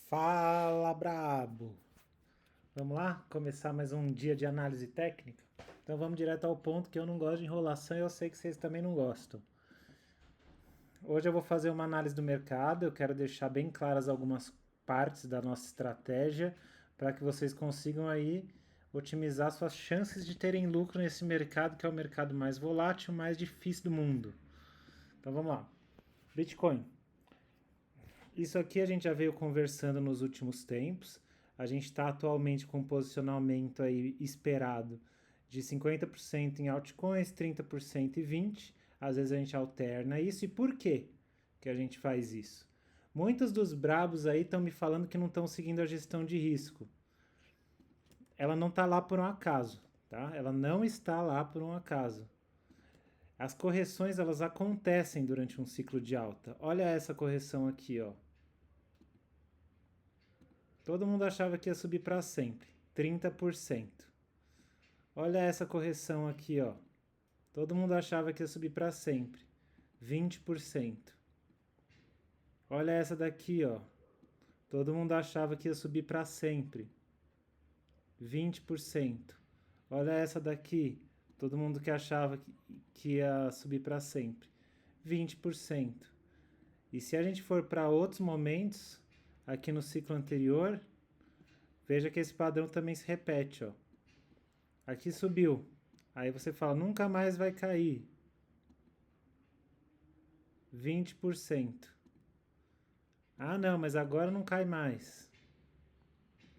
Fala, brabo! Vamos lá começar mais um dia de análise técnica? Então vamos direto ao ponto, que eu não gosto de enrolação e eu sei que vocês também não gostam. Hoje eu vou fazer uma análise do mercado, eu quero deixar bem claras algumas partes da nossa estratégia para que vocês consigam aí otimizar suas chances de terem lucro nesse mercado, que é o mercado mais volátil, mais difícil do mundo. Então vamos lá. Bitcoin. Isso aqui a gente já veio conversando nos últimos tempos. A gente está atualmente com um posicionamento aí esperado de 50% em altcoins, 30% e 20%. Às vezes a gente alterna isso. E por quê que a gente faz isso? Muitos dos brabos aí estão me falando que não estão seguindo a gestão de risco. Ela não está lá por um acaso, tá? Ela não está lá por um acaso. As correções, elas acontecem durante um ciclo de alta. Olha essa correção aqui, ó. Todo mundo achava que ia subir para sempre, 30%. Olha essa correção aqui, ó. Todo mundo achava que ia subir para sempre, 20%. Olha essa daqui, ó. Todo mundo achava que ia subir para sempre, 20%. Olha essa daqui. Todo mundo que achava que ia subir para sempre, 20%. E se a gente for para outros momentos, aqui no ciclo anterior, veja que esse padrão também se repete, ó. Aqui subiu. Aí você fala, nunca mais vai cair. 20%. Ah, não, mas agora não cai mais.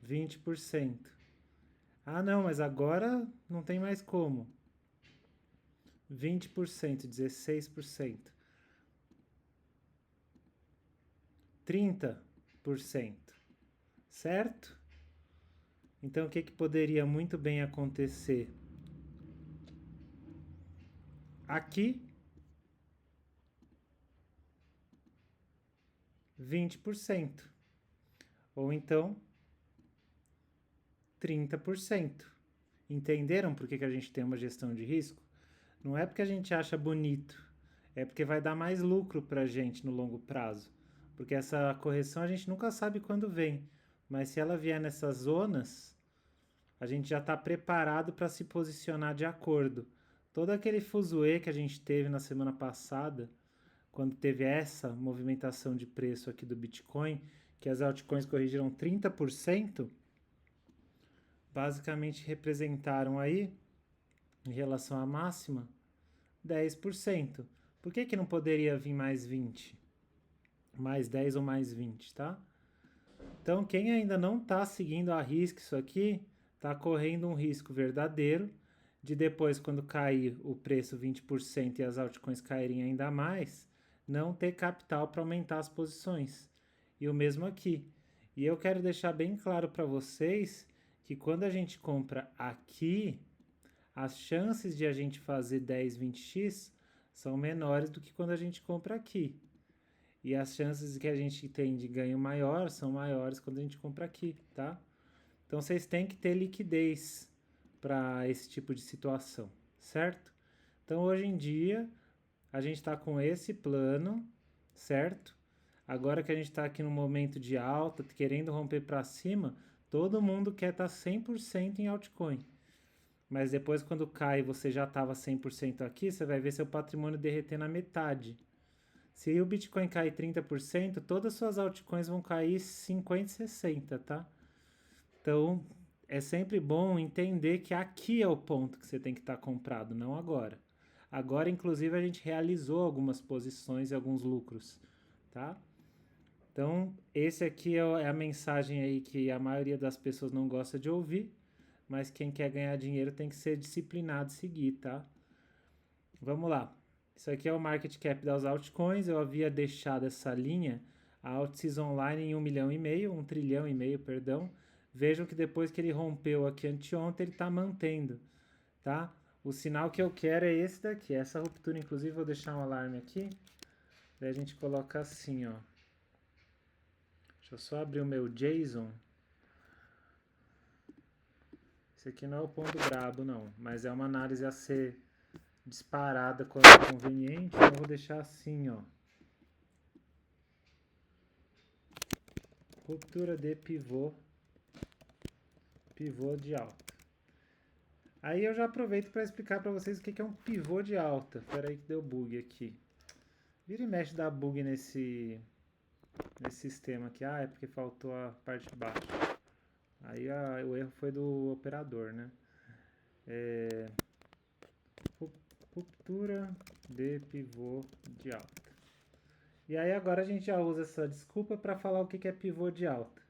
20%. Ah, não, mas agora não tem mais como. 20%, 16%. 30%. Certo? Então, o que poderia muito bem acontecer? Aqui, 20%. Ou então, 30%. Entenderam por que a gente tem uma gestão de risco? Não é porque a gente acha bonito, é porque vai dar mais lucro para a gente no longo prazo. Porque essa correção a gente nunca sabe quando vem, mas se ela vier nessas zonas, a gente já está preparado para se posicionar de acordo. Todo aquele fuzuê que a gente teve na semana passada, quando teve essa movimentação de preço aqui do Bitcoin, que as altcoins corrigiram 30%, basicamente representaram aí, em relação à máxima, 10%. Por que não poderia vir mais 20? Mais 10 ou mais 20, tá? Então, quem ainda não está seguindo a risca isso aqui, está correndo um risco verdadeiro de depois, quando cair o preço 20% e as altcoins caírem ainda mais, não ter capital para aumentar as posições. E o mesmo aqui. E eu quero deixar bem claro para vocês que quando a gente compra aqui, as chances de a gente fazer 10, 20x são menores do que quando a gente compra aqui. E as chances que a gente tem de ganho maior são maiores quando a gente compra aqui, tá? Então vocês têm que ter liquidez para esse tipo de situação, certo? Então hoje em dia a gente está com esse plano, certo? Agora que a gente está aqui no momento de alta, querendo romper para cima, todo mundo quer estar 100% em altcoin. Mas depois, quando cai e você já estava 100% aqui, você vai ver seu patrimônio derreter na metade. Se o Bitcoin cair 30%, todas as suas altcoins vão cair 50%, 60%, tá? Então, é sempre bom entender que aqui é o ponto que você tem que estar comprado, não agora. Agora, inclusive, a gente realizou algumas posições e alguns lucros, tá? Então, esse aqui é a mensagem aí que a maioria das pessoas não gosta de ouvir, mas quem quer ganhar dinheiro tem que ser disciplinado e seguir, tá? Vamos lá. Isso aqui é o market cap das altcoins. Eu havia deixado essa linha, a Altseas Online, em 1,5 milhão, 1 trilhão e meio, perdão. Vejam que depois que ele rompeu aqui anteontem, ele está mantendo, tá? O sinal que eu quero é esse daqui, essa ruptura. Inclusive, vou deixar um alarme aqui. Daí a gente coloca assim, ó. Deixa eu só abrir o meu JSON. Esse aqui não é o ponto brabo, não, mas é uma análise a ser disparada quando é conveniente. Então eu vou deixar assim, ó. ruptura de pivô de alta. Aí eu já aproveito para explicar para vocês o que é um pivô de alta. Espera aí que deu bug aqui. Vira e mexe dá bug nesse sistema aqui. Ah, é porque faltou a parte de baixo. Aí o erro foi do operador, né? Ruptura de pivô de alta. E aí agora a gente já usa essa desculpa para falar o que é pivô de alta.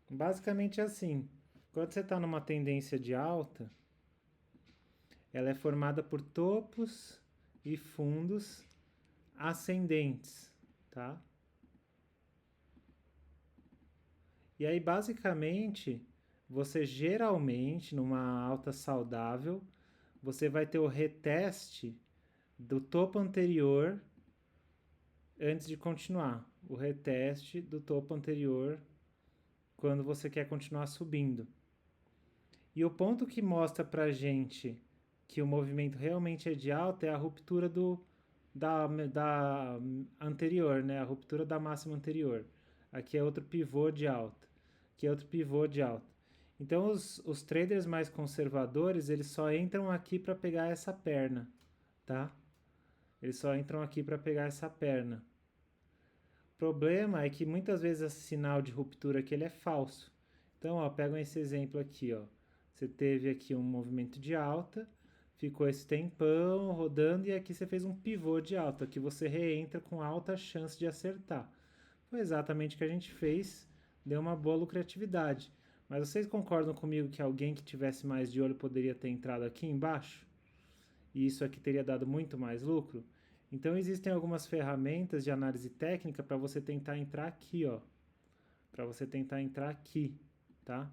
Basicamente é assim. Quando você está numa tendência de alta, ela é formada por topos e fundos ascendentes, tá? E aí, basicamente, você geralmente, numa alta saudável, você vai ter o reteste do topo anterior antes de continuar. O reteste do topo anterior quando você quer continuar subindo. E o ponto que mostra pra gente que o movimento realmente é de alta é a ruptura da anterior, né? A ruptura da máxima anterior. Aqui é outro pivô de alta. Aqui é outro pivô de alta. Então, os traders mais conservadores, eles só entram aqui para pegar essa perna, tá? Eles só entram aqui para pegar essa perna. O problema é que muitas vezes esse sinal de ruptura aqui ele é falso. Então, ó, pegam esse exemplo aqui, ó. Você teve aqui um movimento de alta, ficou esse tempão rodando e aqui você fez um pivô de alta. Aqui você reentra com alta chance de acertar. Foi exatamente o que a gente fez, deu uma boa lucratividade. Mas vocês concordam comigo que alguém que tivesse mais de olho poderia ter entrado aqui embaixo? E isso aqui teria dado muito mais lucro? Então existem algumas ferramentas de análise técnica para você tentar entrar aqui, ó. Para você tentar entrar aqui, tá?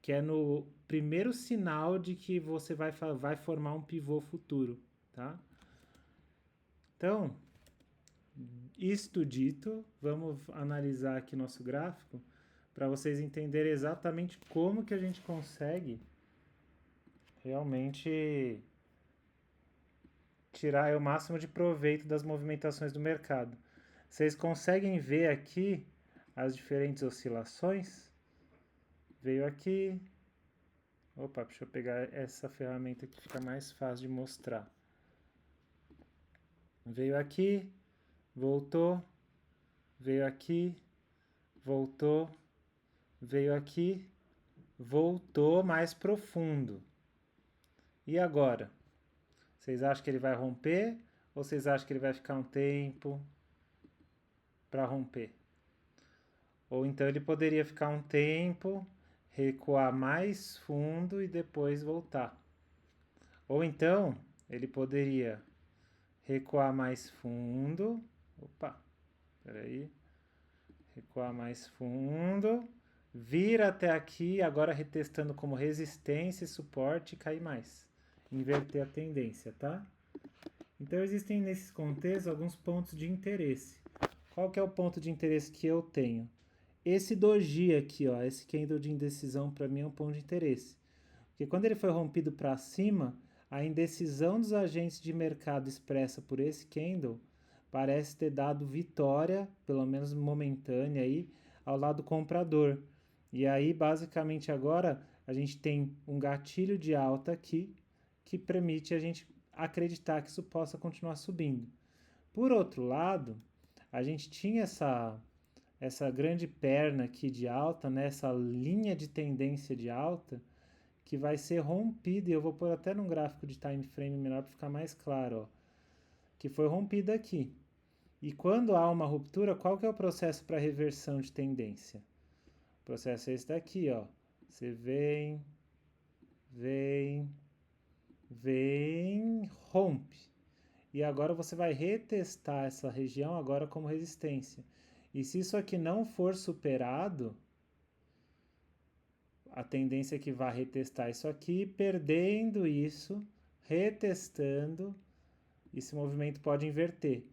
Que é no primeiro sinal de que você vai formar um pivô futuro, tá? Então, isto dito, vamos analisar aqui nosso gráfico para vocês entenderem exatamente como que a gente consegue realmente tirar o máximo de proveito das movimentações do mercado. Vocês conseguem ver aqui as diferentes oscilações? Veio aqui. Opa, deixa eu pegar essa ferramenta que fica mais fácil de mostrar. Veio aqui, voltou, veio aqui, voltou, veio aqui, voltou mais profundo. E agora? Vocês acham que ele vai romper ou vocês acham que ele vai ficar um tempo para romper? Ou então ele poderia ficar um tempo, recuar mais fundo e depois voltar. Ou então ele poderia recuar mais fundo. Opa, peraí. Recuar mais fundo. Vir até aqui, agora retestando como resistência e suporte e cair mais. Inverter a tendência, tá? Então existem nesses contextos alguns pontos de interesse. Qual que é o ponto de interesse que eu tenho? Esse doji aqui, ó, esse candle de indecisão para mim é um ponto de interesse. Porque quando ele foi rompido para cima, a indecisão dos agentes de mercado expressa por esse candle parece ter dado vitória, pelo menos momentânea aí, ao lado comprador. E aí, basicamente agora, a gente tem um gatilho de alta aqui, que permite a gente acreditar que isso possa continuar subindo. Por outro lado, a gente tinha essa grande perna aqui de alta, né, essa linha de tendência de alta, que vai ser rompida, e eu vou pôr até num gráfico de time frame menor para ficar mais claro, ó, que foi rompida aqui. E quando há uma ruptura, qual que é o processo para reversão de tendência? O processo é esse daqui, ó. Você vem, rompe. E agora você vai retestar essa região agora como resistência. E se isso aqui não for superado, a tendência é que vai retestar isso aqui, perdendo isso, retestando, esse movimento pode inverter.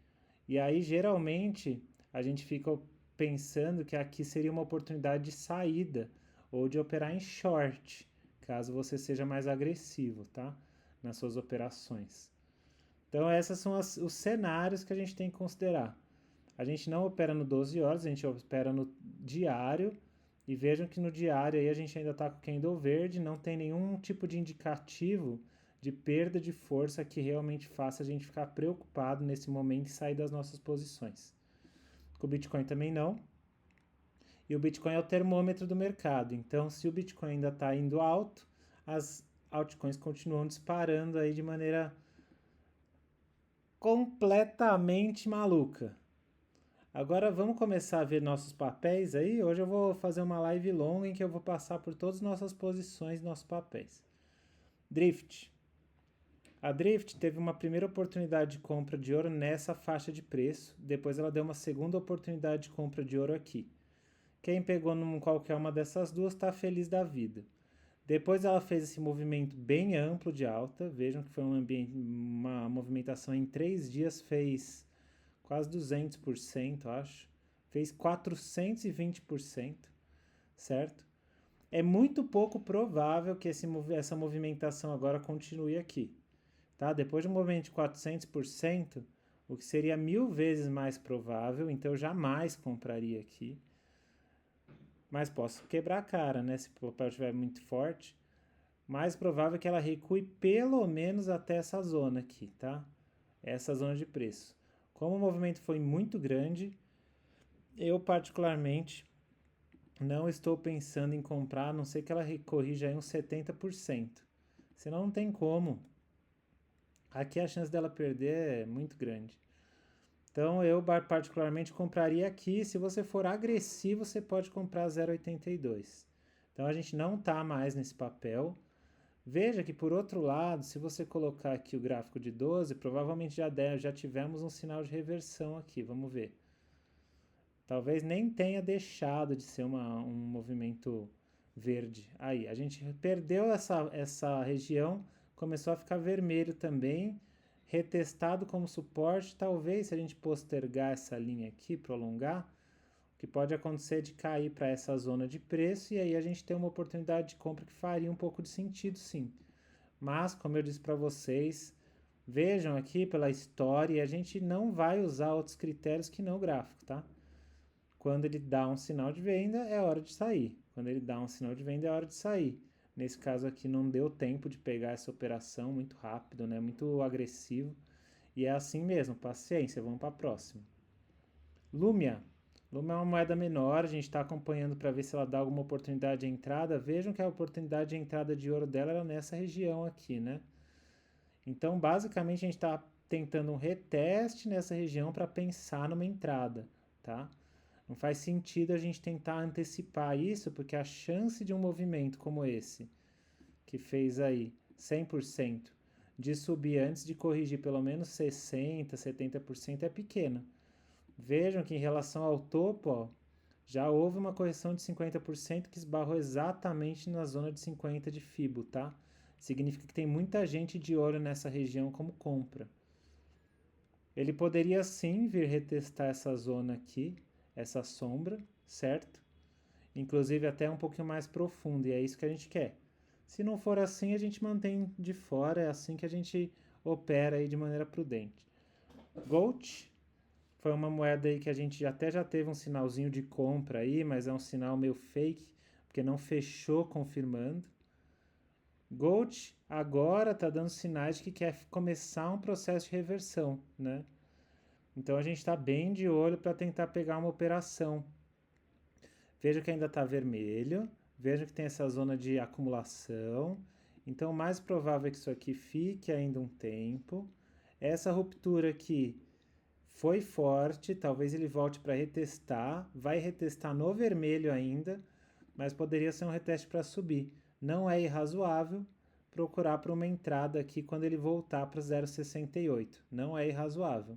E aí, geralmente, a gente fica pensando que aqui seria uma oportunidade de saída ou de operar em short, caso você seja mais agressivo, tá? Nas suas operações. Então, esses são os cenários que a gente tem que considerar. A gente não opera no 12 horas, a gente opera no diário. E vejam que no diário aí a gente ainda está com o candle verde, não tem nenhum tipo de indicativo de perda de força que realmente faça a gente ficar preocupado nesse momento e sair das nossas posições. Com o Bitcoin também não. E o Bitcoin é o termômetro do mercado. Então, se o Bitcoin ainda está indo alto, as altcoins continuam disparando aí de maneira completamente maluca. Agora vamos começar a ver nossos papéis aí. Hoje eu vou fazer uma live longa em que eu vou passar por todas as nossas posições, nossos papéis. Drift. A Drift teve uma primeira oportunidade de compra de ouro nessa faixa de preço. Depois ela deu uma segunda oportunidade de compra de ouro aqui. Quem pegou em qualquer uma dessas duas está feliz da vida. Depois ela fez esse movimento bem amplo de alta. Vejam que foi uma movimentação em 3 dias, fez quase 200%, acho. Fez 420%, certo? É muito pouco provável que essa movimentação agora continue aqui. Tá? Depois de um movimento de 400%, o que seria 1000 vezes mais provável, então eu jamais compraria aqui. Mas posso quebrar a cara, né? Se o papel estiver muito forte. Mais provável que ela recue pelo menos até essa zona aqui, tá? Essa zona de preço. Como o movimento foi muito grande, eu particularmente não estou pensando em comprar, a não ser que ela corrija aí uns 70%. Senão não tem como. Aqui a chance dela perder é muito grande. Então eu particularmente compraria aqui. Se você for agressivo, você pode comprar 0,82. Então a gente não está mais nesse papel. Veja que por outro lado, se você colocar aqui o gráfico de 12, provavelmente já tivemos um sinal de reversão aqui. Vamos ver. Talvez nem tenha deixado de ser um movimento verde. Aí, a gente perdeu essa região, começou a ficar vermelho também, retestado como suporte. Talvez, se a gente postergar essa linha aqui, prolongar, o que pode acontecer é de cair para essa zona de preço e aí a gente tem uma oportunidade de compra que faria um pouco de sentido, sim. Mas, como eu disse para vocês, vejam aqui pela história, a gente não vai usar outros critérios que não o gráfico, tá? Quando ele dá um sinal de venda, é hora de sair. Quando ele dá um sinal de venda, é hora de sair. Nesse caso aqui, não deu tempo de pegar essa operação muito rápido, né? Muito agressivo. E é assim mesmo, paciência, vamos para a próxima. Lumia. Lumia é uma moeda menor, a gente está acompanhando para ver se ela dá alguma oportunidade de entrada. Vejam que a oportunidade de entrada de ouro dela era nessa região aqui, né? Então, basicamente, a gente está tentando um reteste nessa região para pensar numa entrada, tá? Não faz sentido a gente tentar antecipar isso, porque a chance de um movimento como esse, que fez aí 100%, de subir antes de corrigir pelo menos 60%, 70% é pequena. Vejam que em relação ao topo, ó, já houve uma correção de 50% que esbarrou exatamente na zona de 50 de Fibo, tá? Significa que tem muita gente de olho nessa região como compra. Ele poderia sim vir retestar essa zona aqui, essa sombra, certo? Inclusive até um pouquinho mais profundo, e é isso que a gente quer. Se não for assim, a gente mantém de fora, é assim que a gente opera aí de maneira prudente. Gold foi uma moeda aí que a gente até já teve um sinalzinho de compra aí, mas é um sinal meio fake, porque não fechou confirmando. Gold agora está dando sinais de que quer começar um processo de reversão, né? Então a gente está bem de olho para tentar pegar uma operação. Veja que ainda está vermelho, veja que tem essa zona de acumulação. Então o mais provável é que isso aqui fique ainda um tempo. Essa ruptura aqui foi forte, talvez ele volte para retestar, vai retestar no vermelho ainda, mas poderia ser um reteste para subir. Não é irrazoável procurar por uma entrada aqui quando ele voltar para 0,68. Não é irrazoável.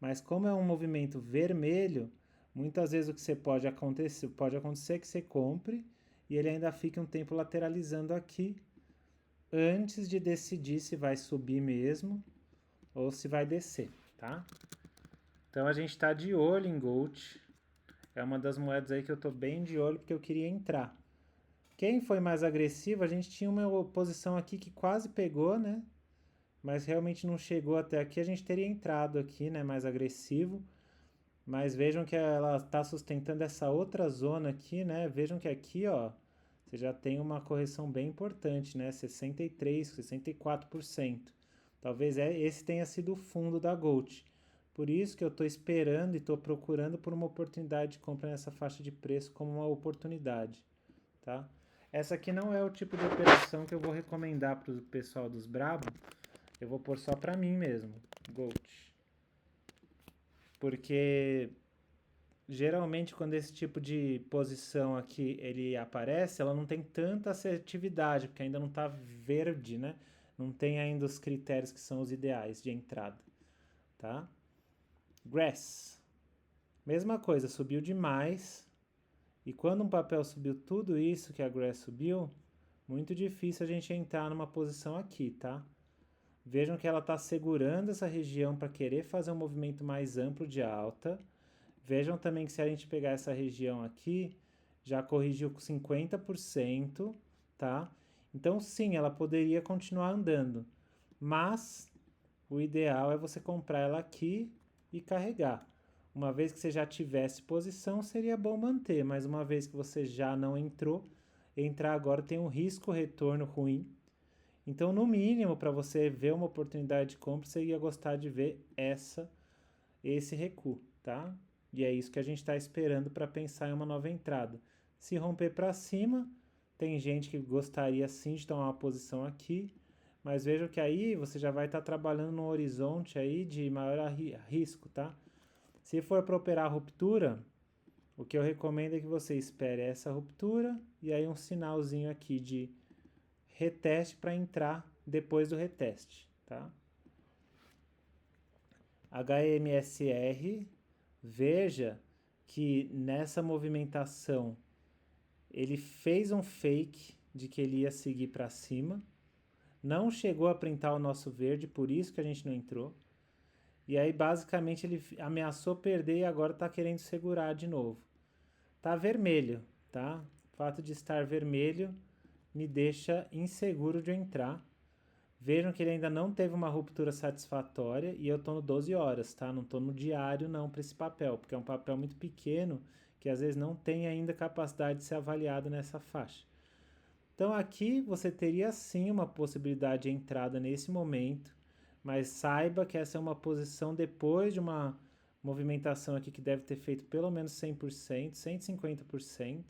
Mas como é um movimento vermelho, muitas vezes o que pode acontecer que você compre e ele ainda fique um tempo lateralizando aqui antes de decidir se vai subir mesmo ou se vai descer, tá? Então a gente está de olho em Gold. É uma das moedas aí que eu estou bem de olho porque eu queria entrar. Quem foi mais agressivo, a gente tinha uma posição aqui que quase pegou, né? Mas realmente não chegou até aqui, a gente teria entrado aqui, né, mais agressivo. Mas vejam que ela está sustentando essa outra zona aqui, né? Vejam que aqui, ó, você já tem uma correção bem importante, né? 63, 64%. Talvez esse tenha sido o fundo da Gold. Por isso que eu estou esperando e estou procurando por uma oportunidade de compra nessa faixa de preço como uma oportunidade, tá? Essa aqui não é o tipo de operação que eu vou recomendar para o pessoal dos Brabo. Eu vou pôr só para mim mesmo, Gold. Porque geralmente quando esse tipo de posição aqui ele aparece, ela não tem tanta assertividade, porque ainda não está verde, né? Não tem ainda os critérios que são os ideais de entrada, tá? Grass, mesma coisa, subiu demais. E quando um papel subiu tudo isso que a Grass subiu, muito difícil a gente entrar numa posição aqui, tá? Vejam que ela está segurando essa região para querer fazer um movimento mais amplo de alta. Vejam também que se a gente pegar essa região aqui, já corrigiu com 50%, tá? Então sim, ela poderia continuar andando, mas o ideal é você comprar ela aqui e carregar. Uma vez que você já tivesse posição, seria bom manter, mas uma vez que você já não entrou, entrar agora tem um risco retorno ruim. Então, no mínimo, para você ver uma oportunidade de compra, você ia gostar de ver esse recuo, tá? E é isso que a gente está esperando para pensar em uma nova entrada. Se romper para cima, tem gente que gostaria sim de tomar uma posição aqui, mas veja que aí você já vai estar trabalhando num horizonte aí de maior risco, tá? Se for para operar a ruptura, o que eu recomendo é que você espere essa ruptura e aí um sinalzinho aqui de reteste para entrar depois do reteste, tá? HMSR, veja que nessa movimentação ele fez um fake de que ele ia seguir para cima, não chegou a printar o nosso verde, por isso que a gente não entrou. E aí basicamente ele ameaçou perder e agora está querendo segurar de novo. Tá vermelho, tá? O fato de estar vermelho me deixa inseguro de entrar. Vejam que ele ainda não teve uma ruptura satisfatória e eu estou no 12 horas, tá? Não estou no diário não para esse papel, porque é um papel muito pequeno que às vezes não tem ainda capacidade de ser avaliado nessa faixa. Então aqui você teria sim uma possibilidade de entrada nesse momento, mas saiba que essa é uma posição depois de uma movimentação aqui que deve ter feito pelo menos 100%, 150%.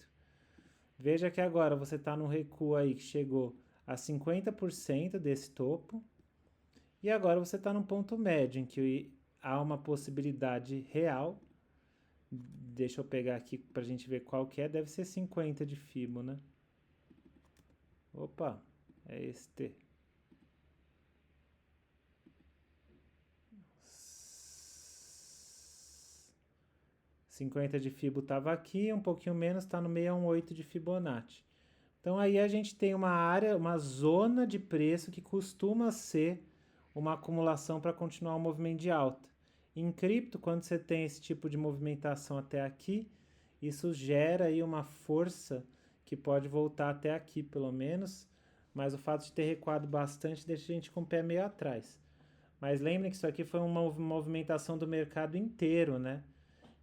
Veja que agora você está num recuo aí que chegou a 50% desse topo. E agora você está num ponto médio em que há uma possibilidade real. Deixa eu pegar aqui para a gente ver qual que é. Deve ser 50 de Fibo, né? Opa, é este. 50 de Fibo estava aqui, um pouquinho menos, está no 618 de Fibonacci. Então aí a gente tem uma área, uma zona de preço que costuma ser uma acumulação para continuar um movimento de alta. Em cripto, quando você tem esse tipo de movimentação até aqui, isso gera aí uma força que pode voltar até aqui pelo menos, mas o fato de ter recuado bastante deixa a gente com o pé meio atrás. Mas lembrem que isso aqui foi uma movimentação do mercado inteiro, né?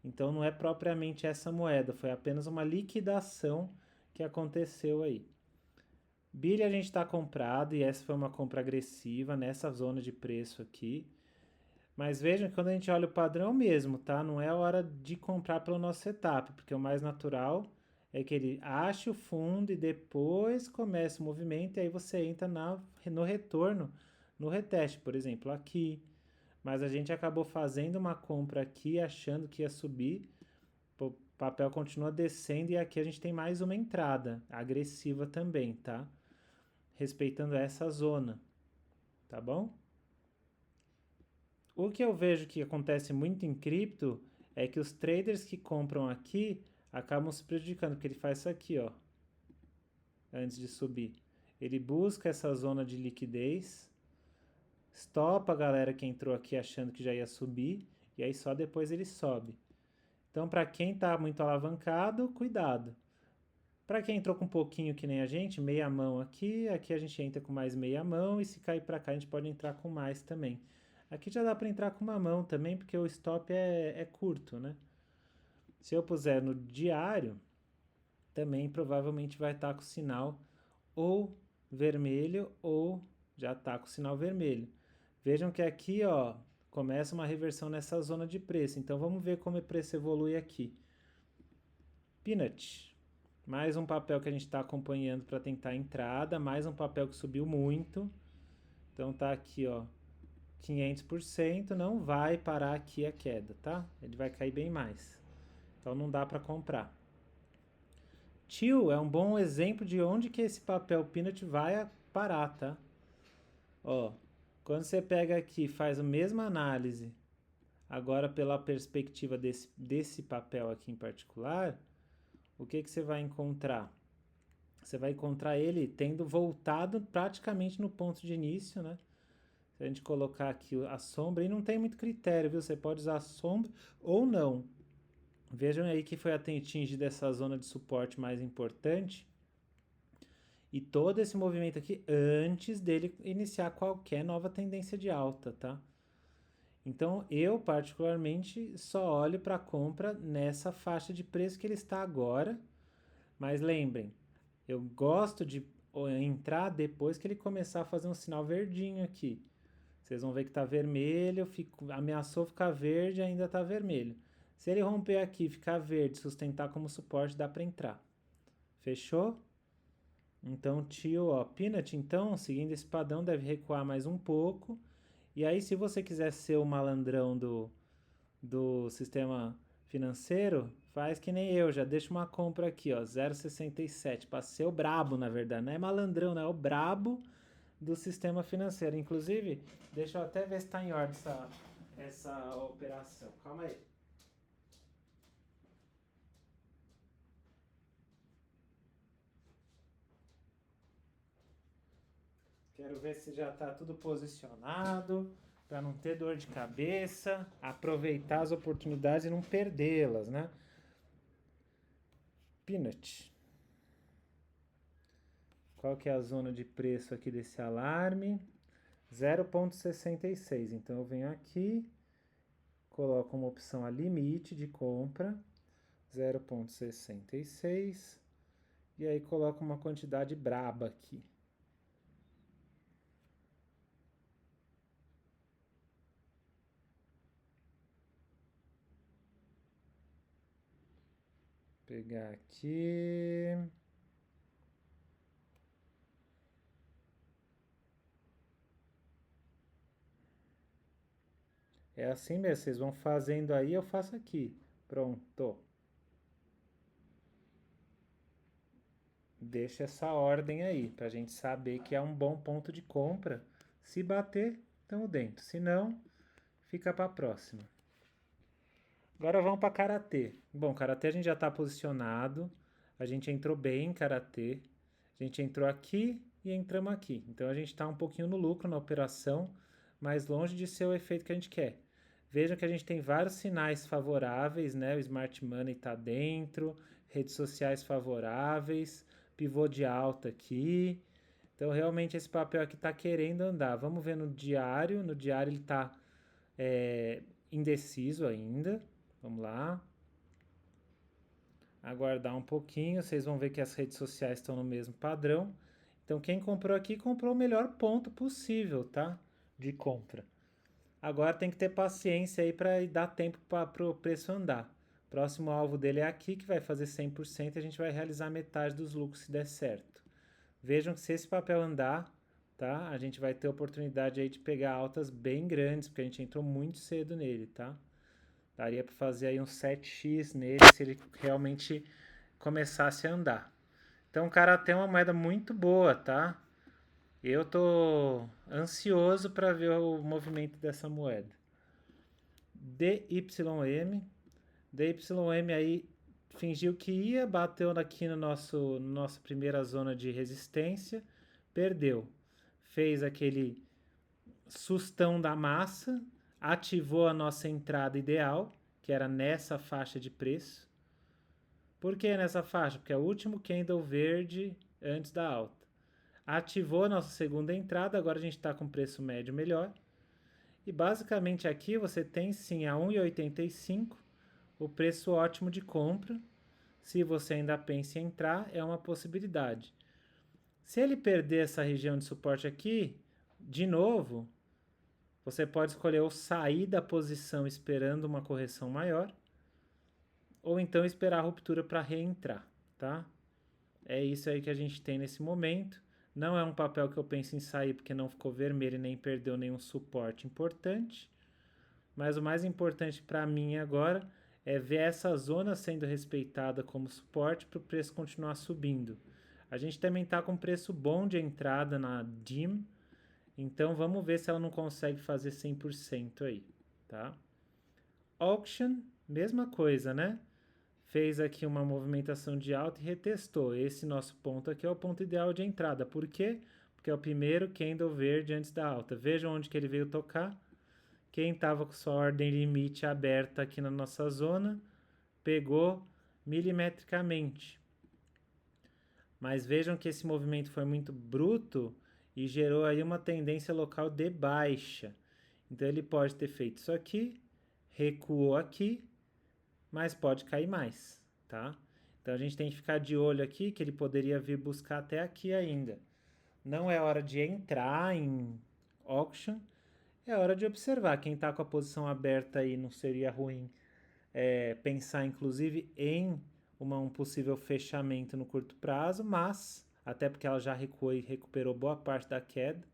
Então não é propriamente essa moeda, foi apenas uma liquidação que aconteceu aí. Billy a gente está comprado e essa foi uma compra agressiva nessa zona de preço aqui. Mas vejam que quando a gente olha o padrão mesmo, tá? Não é hora de comprar pelo nosso setup, porque o mais natural é que ele ache o fundo e depois comece o movimento e aí você entra no retorno, no reteste, por exemplo, aqui. Mas a gente acabou fazendo uma compra aqui achando que ia subir, o papel continua descendo e aqui a gente tem mais uma entrada agressiva também, tá? Respeitando essa zona, tá bom? O que eu vejo que acontece muito em cripto é que os traders que compram aqui acabam se prejudicando, porque ele faz isso aqui, ó, antes de subir. Ele busca essa zona de liquidez, stopa a galera que entrou aqui achando que já ia subir, e aí só depois ele sobe. Então, para quem está muito alavancado, cuidado. Para quem entrou com um pouquinho que nem a gente, meia mão aqui, aqui a gente entra com mais meia mão, e se cair para cá a gente pode entrar com mais também. Aqui já dá para entrar com uma mão também, porque o stop é curto, né? Se eu puser no diário, também provavelmente vai estar com o sinal ou vermelho ou já está com o sinal vermelho. Vejam que aqui, ó, começa uma reversão nessa zona de preço. Então vamos ver como o preço evolui aqui. Peanut. Mais um papel que a gente está acompanhando para tentar a entrada, mais um papel que subiu muito. Então tá aqui, ó, 500%, não vai parar aqui a queda, tá? Ele vai cair bem mais. Então não dá para comprar. Tio é um bom exemplo de onde que esse papel peanut vai parar, tá? Ó, quando você pega aqui e faz a mesma análise, agora pela perspectiva desse papel aqui em particular, o que você vai encontrar? Você vai encontrar ele tendo voltado praticamente no ponto de início, né? Se a gente colocar aqui a sombra, e não tem muito critério, viu? Você pode usar a sombra ou não. Vejam aí que foi atingida essa zona de suporte mais importante. E todo esse movimento aqui antes dele iniciar qualquer nova tendência de alta, tá? Então eu particularmente só olho para a compra nessa faixa de preço que ele está agora. Mas lembrem, eu gosto de entrar depois que ele começar a fazer um sinal verdinho aqui. Vocês vão ver que está vermelho, ameaçou ficar verde e ainda está vermelho. Se ele romper aqui e ficar verde, sustentar como suporte, dá para entrar. Fechou? Então, tio, ó, Peanut, então, seguindo esse padrão, deve recuar mais um pouco. E aí, se você quiser ser o malandrão do sistema financeiro, faz que nem eu, já deixa uma compra aqui, ó, 0,67, para ser o brabo, na verdade. Não é malandrão, não é o brabo do sistema financeiro. Inclusive, deixa eu até ver se está em ordem essa operação. Calma aí. Quero ver se já está tudo posicionado, para não ter dor de cabeça, aproveitar as oportunidades e não perdê-las, né? Peanut. Qual que é a zona de preço aqui desse alarme? 0,66. Então eu venho aqui, coloco uma opção a limite de compra, 0,66, e aí coloco uma quantidade braba aqui. Pegar aqui. É assim mesmo, vocês vão fazendo aí, eu faço aqui. Pronto. Deixa essa ordem aí, pra gente saber que é um bom ponto de compra. Se bater, estamos dentro. Se não, fica pra próxima. Agora vamos para Karatê. Bom, Karatê a gente já está posicionado. A gente entrou bem em Karatê. A gente entrou aqui e entramos aqui. Então a gente está um pouquinho no lucro na operação, mas longe de ser o efeito que a gente quer. Vejam que a gente tem vários sinais favoráveis, né? O Smart Money está dentro, redes sociais favoráveis, pivô de alta aqui. Então realmente esse papel aqui está querendo andar. Vamos ver no diário. No diário ele está indeciso ainda. Vamos lá. Aguardar um pouquinho, vocês vão ver que as redes sociais estão no mesmo padrão. Então quem comprou aqui comprou o melhor ponto possível, tá? De compra. Agora tem que ter paciência aí para dar tempo para o preço andar. Próximo alvo dele é aqui, que vai fazer 100% e a gente vai realizar metade dos lucros se der certo. Vejam que se esse papel andar, tá? A gente vai ter oportunidade aí de pegar altas bem grandes, porque a gente entrou muito cedo nele, tá? Daria para fazer aí um 7x nele se ele realmente começasse a andar. Então o Karatê é uma moeda muito boa, tá? Eu tô ansioso para ver o movimento dessa moeda. DYM. DYM aí fingiu que ia, bateu aqui no nossa primeira zona de resistência, perdeu. Fez aquele sustão da massa, ativou a nossa entrada ideal, que era nessa faixa de preço. Por que nessa faixa? Porque é o último candle verde antes da alta. Ativou a nossa segunda entrada, agora a gente está com preço médio melhor. E basicamente aqui você tem sim a 1,85 o preço ótimo de compra. Se você ainda pensa em entrar, é uma possibilidade. Se ele perder essa região de suporte aqui, de novo, você pode escolher ou sair da posição esperando uma correção maior, ou então esperar a ruptura para reentrar, tá? É isso aí que a gente tem nesse momento. Não é um papel que eu penso em sair porque não ficou vermelho e nem perdeu nenhum suporte importante. Mas o mais importante para mim agora é ver essa zona sendo respeitada como suporte para o preço continuar subindo. A gente também está com preço bom de entrada na DIM, então vamos ver se ela não consegue fazer 100% aí, tá? Auction, mesma coisa, né? Fez aqui uma movimentação de alta e retestou. Esse nosso ponto aqui é o ponto ideal de entrada. Por quê? Porque é o primeiro candle verde antes da alta. Vejam onde que ele veio tocar. Quem estava com sua ordem limite aberta aqui na nossa zona, pegou milimetricamente. Mas vejam que esse movimento foi muito bruto e gerou aí uma tendência local de baixa. Então ele pode ter feito isso aqui, recuou aqui, mas pode cair mais, tá? Então a gente tem que ficar de olho aqui que ele poderia vir buscar até aqui ainda. Não é hora de entrar em auction, é hora de observar. Quem está com a posição aberta aí não seria ruim pensar inclusive em um possível fechamento no curto prazo, mas até porque ela já recuou e recuperou boa parte da queda.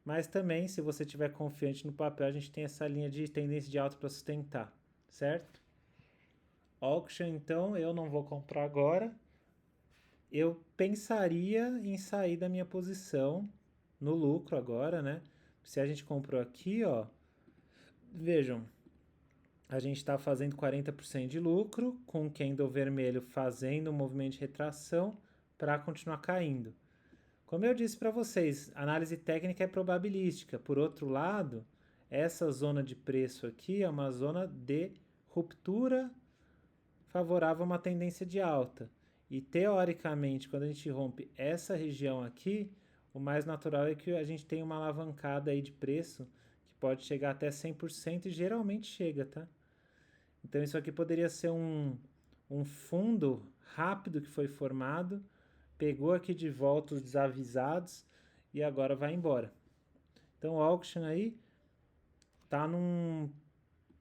Mas também, se você estiver confiante no papel, a gente tem essa linha de tendência de alta para sustentar, certo? Auction, então, eu não vou comprar agora. Eu pensaria em sair da minha posição no lucro agora, né? Se a gente comprou aqui, ó, vejam, a gente está fazendo 40% de lucro, com o candle vermelho fazendo um movimento de retração para continuar caindo. Como eu disse para vocês, análise técnica é probabilística. Por outro lado, essa zona de preço aqui é uma zona de ruptura favorável a uma tendência de alta. E teoricamente, quando a gente rompe essa região aqui, o mais natural é que a gente tenha uma alavancada aí de preço que pode chegar até 100% e geralmente chega, tá? Então isso aqui poderia ser um fundo rápido que foi formado, pegou aqui de volta os desavisados e agora vai embora. Então o auction aí tá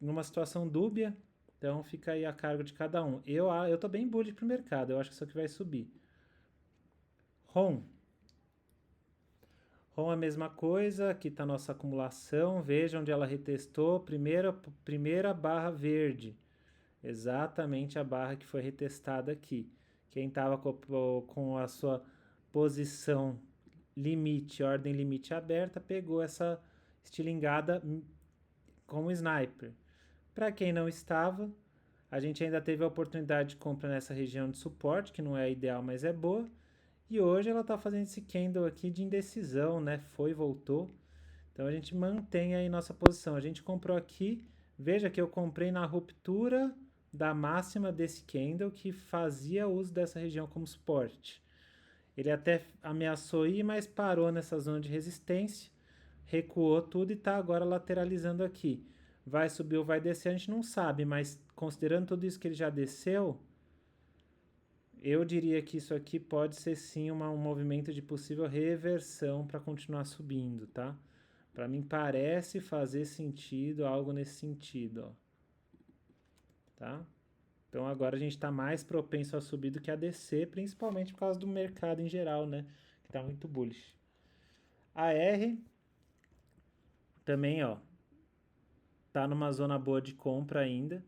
numa situação dúbia, então fica aí a cargo de cada um. Eu tô bem bullish pro mercado, eu acho que isso aqui vai subir. ROM. ROM é a mesma coisa, aqui está a nossa acumulação, veja onde ela retestou, primeira barra verde. Exatamente a barra que foi retestada aqui. Quem estava com a sua posição limite, ordem limite aberta, pegou essa estilingada como sniper. Para quem não estava, a gente ainda teve a oportunidade de compra nessa região de suporte, que não é ideal, mas é boa. E hoje ela está fazendo esse candle aqui de indecisão, né? Foi e voltou. Então a gente mantém aí nossa posição. A gente comprou aqui, veja que eu comprei na ruptura da máxima desse candle que fazia uso dessa região como suporte. Ele até ameaçou ir, mas parou nessa zona de resistência, recuou tudo e está agora lateralizando aqui. Vai subir ou vai descer, a gente não sabe, mas considerando tudo isso que ele já desceu, eu diria que isso aqui pode ser sim um movimento de possível reversão para continuar subindo, tá? Para mim parece fazer sentido, algo nesse sentido, ó. Tá? Então agora a gente está mais propenso a subir do que a descer, principalmente por causa do mercado em geral, né? Que está muito bullish. A R também, ó, tá numa zona boa de compra ainda.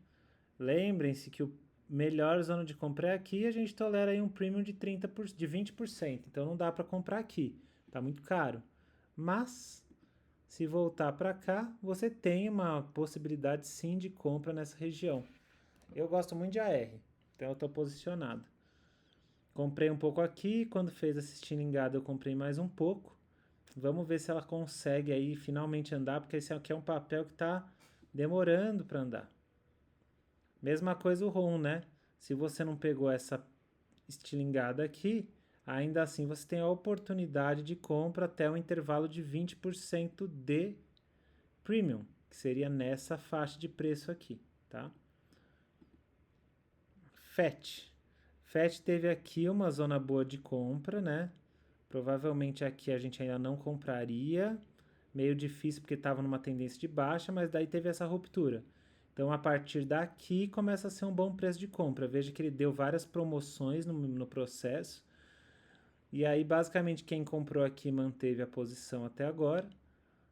Lembrem-se que o melhor zona de compra é aqui e a gente tolera aí um premium de 20%. Então não dá para comprar aqui, tá muito caro. Mas se voltar para cá, você tem uma possibilidade sim de compra nessa região. Eu gosto muito de AR, então eu estou posicionado. Comprei um pouco aqui, quando fez essa estilingada eu comprei mais um pouco. Vamos ver se ela consegue aí finalmente andar, porque esse aqui é um papel que está demorando para andar. Mesma coisa o ROM, né? Se você não pegou essa estilingada aqui, ainda assim você tem a oportunidade de compra até um intervalo de 20% de Premium, que seria nessa faixa de preço aqui, tá? FAT. FAT teve aqui uma zona boa de compra, né? Provavelmente aqui a gente ainda não compraria. Meio difícil porque estava numa tendência de baixa, mas daí teve essa ruptura. Então, a partir daqui, começa a ser um bom preço de compra. Veja que ele deu várias promoções no processo. E aí, basicamente, quem comprou aqui manteve a posição até agora.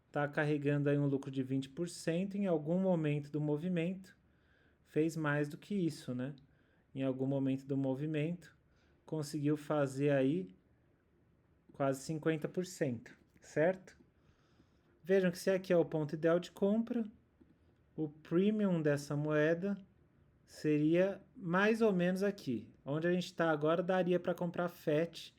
Está carregando aí um lucro de 20%. Em algum momento do movimento, fez mais do que isso, né? Em algum momento do movimento, conseguiu fazer aí quase 50%, certo? Vejam que se aqui é o ponto ideal de compra, o premium dessa moeda seria mais ou menos aqui. Onde a gente está agora daria para comprar FAT,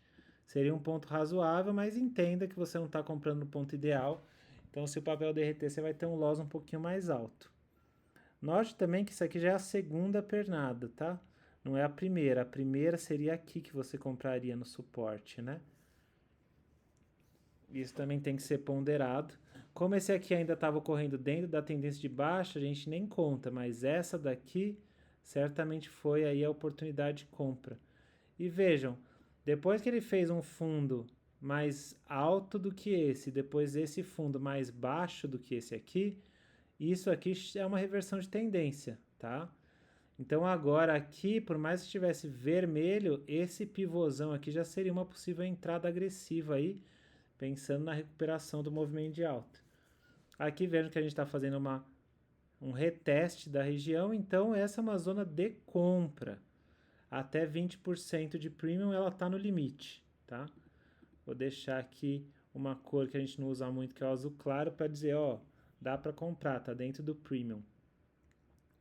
seria um ponto razoável, mas entenda que você não está comprando no ponto ideal. Então, se o papel derreter, você vai ter um loss um pouquinho mais alto. Note também que isso aqui já é a segunda pernada, tá? Não é a primeira. A primeira seria aqui que você compraria no suporte, né? Isso também tem que ser ponderado. Como esse aqui ainda estava ocorrendo dentro da tendência de baixa, a gente nem conta, mas essa daqui certamente foi aí a oportunidade de compra. E vejam, depois que ele fez um fundo mais alto do que esse, depois esse fundo mais baixo do que esse aqui, isso aqui é uma reversão de tendência, tá? Então agora aqui, por mais que estivesse vermelho, esse pivôzão aqui já seria uma possível entrada agressiva aí, pensando na recuperação do movimento de alta. Aqui vejam que a gente está fazendo um reteste da região, então essa é uma zona de compra. Até 20% de premium ela está no limite, tá? Vou deixar aqui uma cor que a gente não usa muito, que é o azul claro, para dizer, ó, dá para comprar, tá dentro do premium.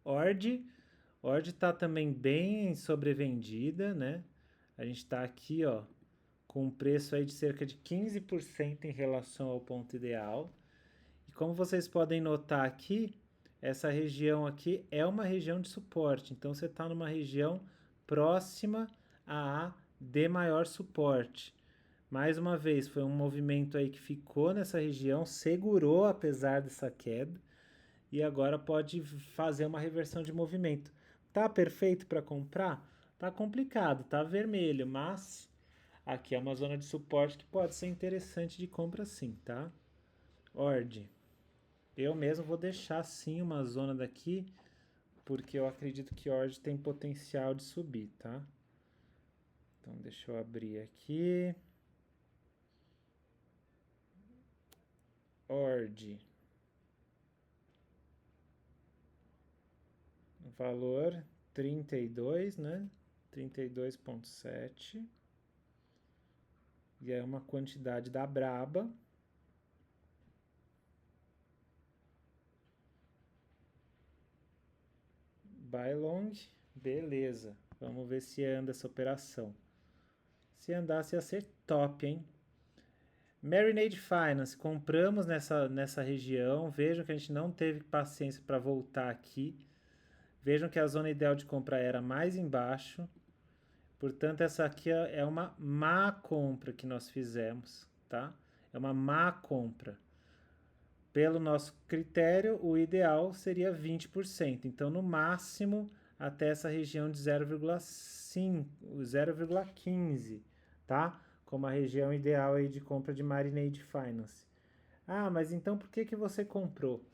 Ord está também bem sobrevendida, né? A gente está aqui, ó, com um preço aí de cerca de 15% em relação ao ponto ideal. E como vocês podem notar aqui, essa região aqui é uma região de suporte. Então, você está numa região próxima a de maior suporte. Mais uma vez, foi um movimento aí que ficou nessa região, segurou apesar dessa queda. E agora pode fazer uma reversão de movimento. Tá perfeito para comprar? Tá complicado, tá vermelho, mas aqui é uma zona de suporte que pode ser interessante de compra sim, tá? Ord. Eu mesmo vou deixar sim uma zona daqui, porque eu acredito que Ord tem potencial de subir, tá? Então deixa eu abrir aqui. Ord. Valor 32, né? 32,7. E é uma quantidade da Braba. Buy long, beleza. Vamos ver se anda essa operação. Se andasse ia ser top, hein? Marinade Finance, compramos nessa região. Vejam que a gente não teve paciência para voltar aqui. Vejam que a zona ideal de compra era mais embaixo. Portanto, essa aqui é uma má compra que nós fizemos, tá? É uma má compra. Pelo nosso critério, o ideal seria 20%. Então, no máximo, até essa região de 0,5, 0,15, tá? Como a região ideal aí de compra de Marinade Finance. Ah, mas então por que você comprou?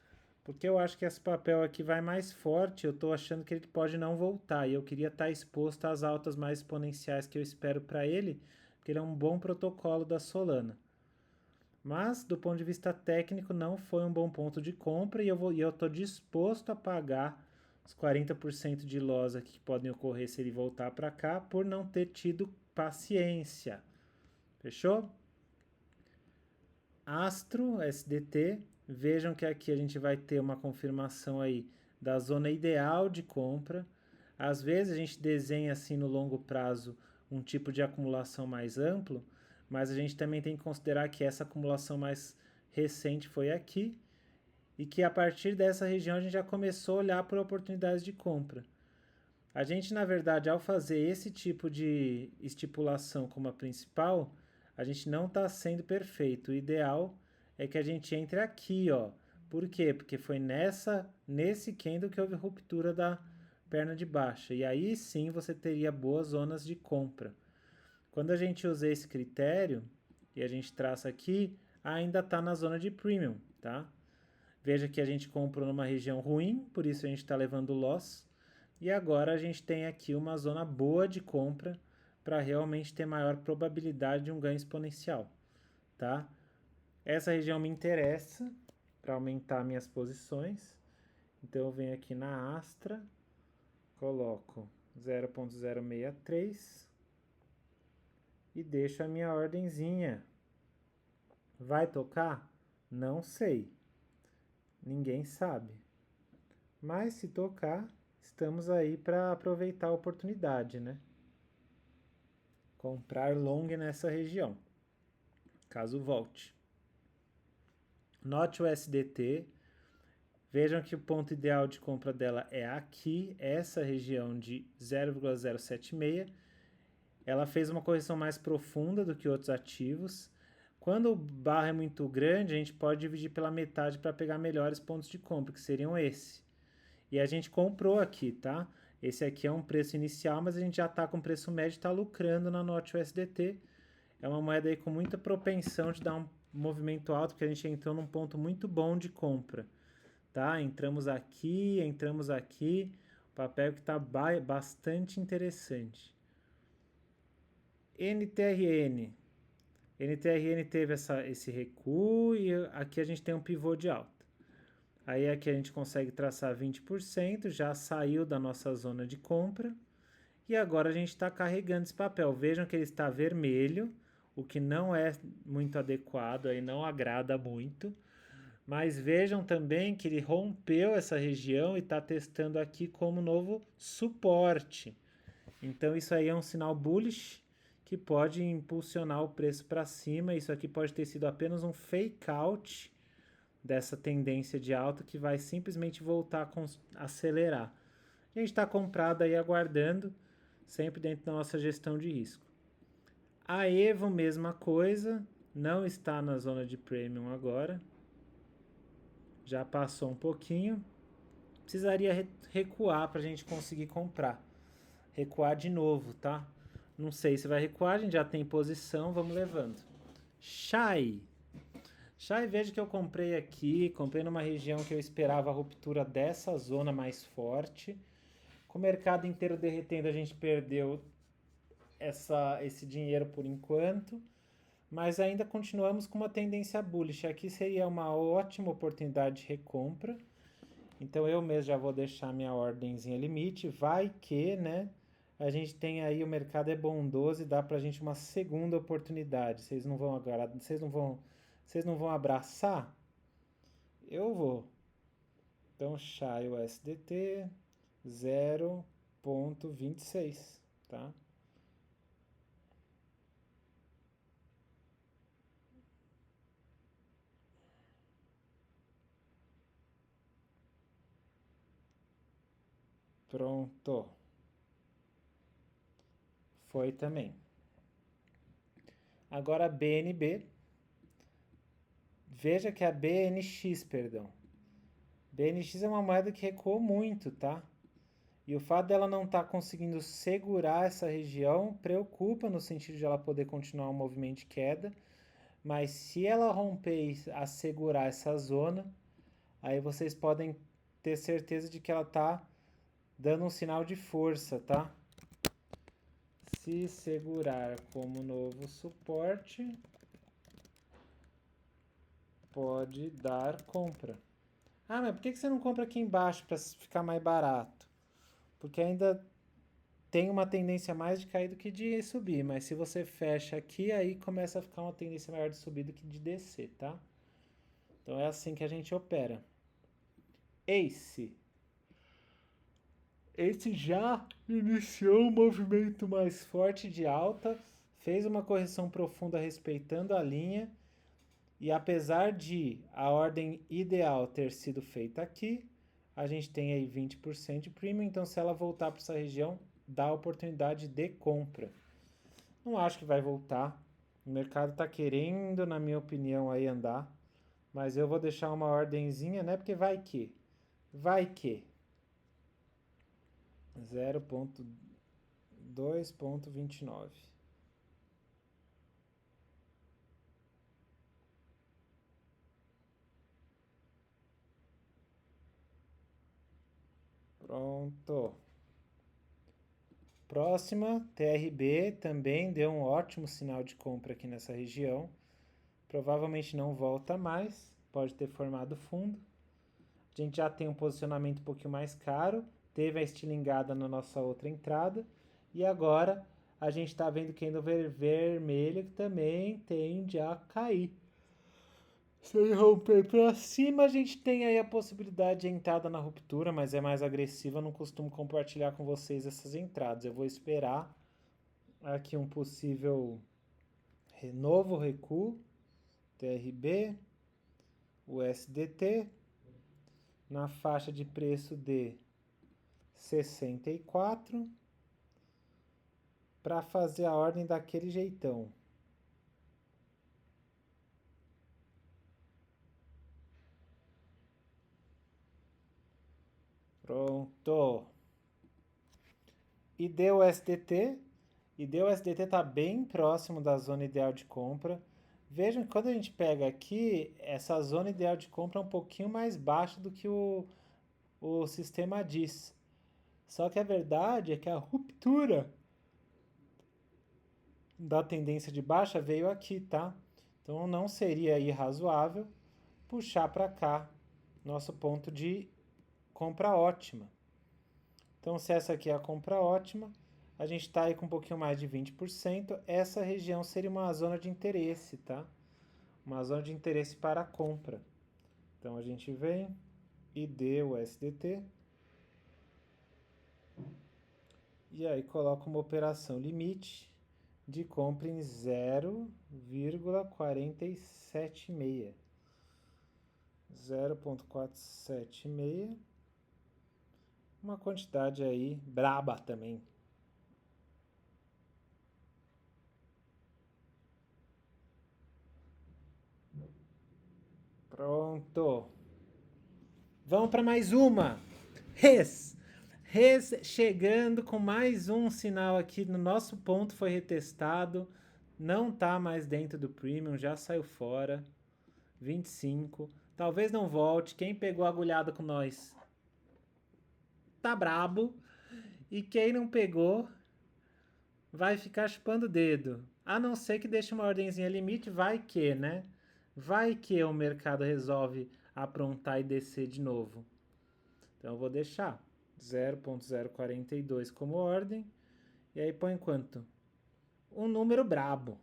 Porque eu acho que esse papel aqui vai mais forte, eu estou achando que ele pode não voltar, e eu queria estar exposto às altas mais exponenciais que eu espero para ele, porque ele é um bom protocolo da Solana. Mas, do ponto de vista técnico, não foi um bom ponto de compra, e eu estou disposto a pagar os 40% de loss aqui que podem ocorrer se ele voltar para cá, por não ter tido paciência. Fechou? Astro, SDT, vejam que aqui a gente vai ter uma confirmação aí da zona ideal de compra. Às vezes a gente desenha assim no longo prazo um tipo de acumulação mais amplo, mas a gente também tem que considerar que essa acumulação mais recente foi aqui e que a partir dessa região a gente já começou a olhar por oportunidades de compra. A gente, na verdade, ao fazer esse tipo de estipulação como a principal, a gente não está sendo perfeito. O ideal é que a gente entre aqui, ó, Por quê? Porque foi nesse candle que houve ruptura da perna de baixa. E aí sim você teria boas zonas de compra. Quando a gente usa esse critério, e a gente traça aqui, ainda está na zona de premium, tá? Veja que a gente comprou numa região ruim, por isso a gente está levando loss. E agora a gente tem aqui uma zona boa de compra para realmente ter maior probabilidade de um ganho exponencial, tá? Essa região me interessa para aumentar minhas posições. Então eu venho aqui na Astra, coloco 0.063 e deixo a minha ordenzinha. Vai tocar? Não sei. Ninguém sabe. Mas se tocar, estamos aí para aproveitar a oportunidade, né? Comprar long nessa região, caso volte. Note o SDT. Vejam que o ponto ideal de compra dela é aqui, essa região de 0,076. Ela fez uma correção mais profunda do que outros ativos. Quando o barra é muito grande, a gente pode dividir pela metade para pegar melhores pontos de compra, que seriam esse. E a gente comprou aqui, tá? Esse aqui é um preço inicial, mas a gente já está com preço médio e está lucrando na Note USDT. É uma moeda aí com muita propensão de dar um movimento alto, porque a gente entrou num ponto muito bom de compra. Tá? Entramos aqui, o papel que está bastante interessante. NTRN. NTRN teve esse recuo e aqui a gente tem um pivô de alta. Aí aqui a gente consegue traçar 20%, já saiu da nossa zona de compra. E agora a gente está carregando esse papel. Vejam que ele está vermelho, o que não é muito adequado, aí não agrada muito. Mas vejam também que ele rompeu essa região e está testando aqui como novo suporte. Então isso aí é um sinal bullish que pode impulsionar o preço para cima. Isso aqui pode ter sido apenas um fake out dessa tendência de alta que vai simplesmente voltar a acelerar. A gente está comprado aí aguardando, sempre dentro da nossa gestão de risco. A Evo, mesma coisa, não está na zona de premium agora. Já passou um pouquinho. Precisaria recuar para a gente conseguir comprar. Recuar de novo, tá? Não sei se vai recuar, a gente já tem posição, vamos levando. Shai. Shai, veja que eu comprei aqui, comprei numa região que eu esperava a ruptura dessa zona mais forte. Com o mercado inteiro derretendo, a gente perdeu esse dinheiro por enquanto. Mas ainda continuamos com uma tendência bullish. Aqui seria uma ótima oportunidade de recompra. Então eu mesmo já vou deixar minha ordenzinha limite. Vai que, né? A gente tem aí, o mercado é bondoso e dá pra gente uma segunda oportunidade. Vocês não vão agora, vocês não vão abraçar? Eu vou. Então, Shai USDT 0.26, tá? Pronto. Foi também. Agora BNB. Veja que a BNX, perdão. BNX é uma moeda que recuou muito, tá? E o fato dela não estar conseguindo segurar essa região preocupa no sentido de ela poder continuar um movimento de queda. Mas se ela romper e assegurar essa zona, aí vocês podem ter certeza de que ela está dando um sinal de força, tá? Se segurar como novo suporte, pode dar compra. Ah, mas por que você não compra aqui embaixo para ficar mais barato? Porque ainda tem uma tendência mais de cair do que de subir, mas se você fecha aqui, aí começa a ficar uma tendência maior de subir do que de descer, tá? Então é assim que a gente opera. Ace. Esse já iniciou um movimento mais forte de alta, fez uma correção profunda respeitando a linha, e apesar de a ordem ideal ter sido feita aqui, a gente tem aí 20% de premium, então se ela voltar para essa região, dá oportunidade de compra. Não acho que vai voltar, o mercado está querendo, na minha opinião, aí andar, Mas eu vou deixar uma ordenzinha, né? Porque vai que. Vai que. 0,2,29. Pronto. Próxima, TRB também deu um ótimo sinal de compra aqui nessa região. Provavelmente não volta mais, pode ter formado fundo. A gente já tem um posicionamento um pouquinho mais caro, teve a estilingada na nossa outra entrada, e agora a gente está vendo que ainda o vermelho que também tende a cair. Se ele romper para cima, a gente tem aí a possibilidade de entrada na ruptura, mas é mais agressiva. Eu não costumo compartilhar com vocês essas entradas. Eu vou esperar aqui um possível novo recuo, TRB, USDT, na faixa de preço de 64, para fazer a ordem daquele jeitão. Pronto. E deu SDT. E deu SDT está bem próximo da zona ideal de compra. Vejam que quando a gente pega aqui, essa zona ideal de compra é um pouquinho mais baixa do que o sistema diz. Só que a verdade é que a ruptura da tendência de baixa veio aqui, tá? Então não seria irrazoável puxar para cá nosso ponto de compra ótima. Então, se essa aqui é a compra ótima, a gente está aí com um pouquinho mais de 20%. Essa região seria uma zona de interesse, tá? Uma zona de interesse para a compra. Então, a gente vem e deu o SDT. E aí, coloca uma operação limite de compra em 0,476. 0,476. Uma quantidade aí braba também. Pronto. Vamos para mais uma. Res. Res chegando com mais um sinal aqui no nosso ponto, foi retestado. Não tá mais dentro do premium, já saiu fora. 25. Talvez não volte. Quem pegou a agulhada com nós tá brabo. E quem não pegou vai ficar chupando o dedo. A não ser que deixe uma ordenzinha limite, vai que, né? Vai que o mercado resolve aprontar e descer de novo. Então eu vou deixar 0,042 como ordem. E aí põe quanto? Um número brabo. Vou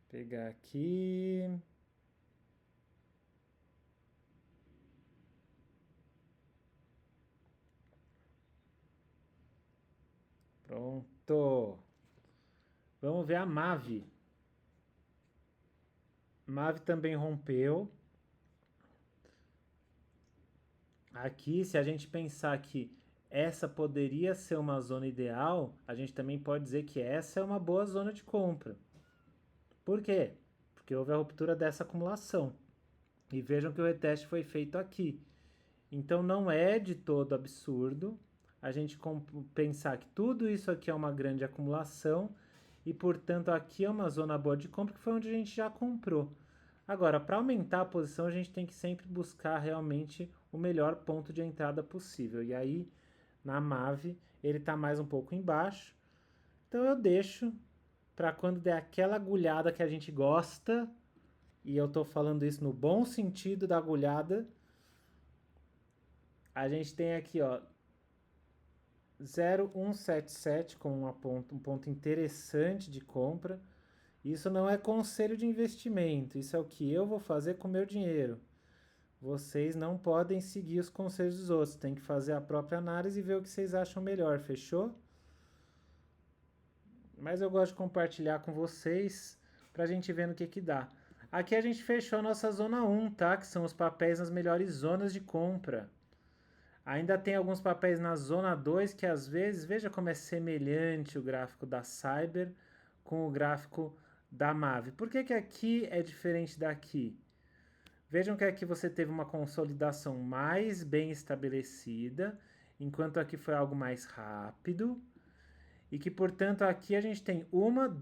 pegar aqui. Pronto. Vamos ver a MAV. MAV também rompeu. Aqui, se a gente pensar que essa poderia ser uma zona ideal, a gente também pode dizer que essa é uma boa zona de compra. Por quê? Porque houve a ruptura dessa acumulação. E vejam que o reteste foi feito aqui. Então não é de todo absurdo a gente pensar que tudo isso aqui é uma grande acumulação e, portanto, aqui é uma zona boa de compra que foi onde a gente já comprou. Agora, para aumentar a posição, a gente tem que sempre buscar realmente o melhor ponto de entrada possível. E aí, na MAV, ele está mais um pouco embaixo. Então eu deixo para quando der aquela agulhada que a gente gosta, e eu estou falando isso no bom sentido da agulhada, a gente tem aqui, ó, 0,177 com um ponto interessante de compra. Isso não é conselho de investimento, isso é o que eu vou fazer com o meu dinheiro. Vocês não podem seguir os conselhos dos outros, tem que fazer a própria análise e ver o que vocês acham melhor, fechou? Mas eu gosto de compartilhar com vocês pra gente ver no que dá. Aqui a gente fechou a nossa zona 1, tá? Que são os papéis nas melhores zonas de compra. Ainda tem alguns papéis na zona 2 que às vezes, veja como é semelhante o gráfico da Cyber com o gráfico da MAV. Por que que aqui é diferente daqui? Vejam que aqui você teve uma consolidação mais bem estabelecida, enquanto aqui foi algo mais rápido. E que, portanto, aqui a gente tem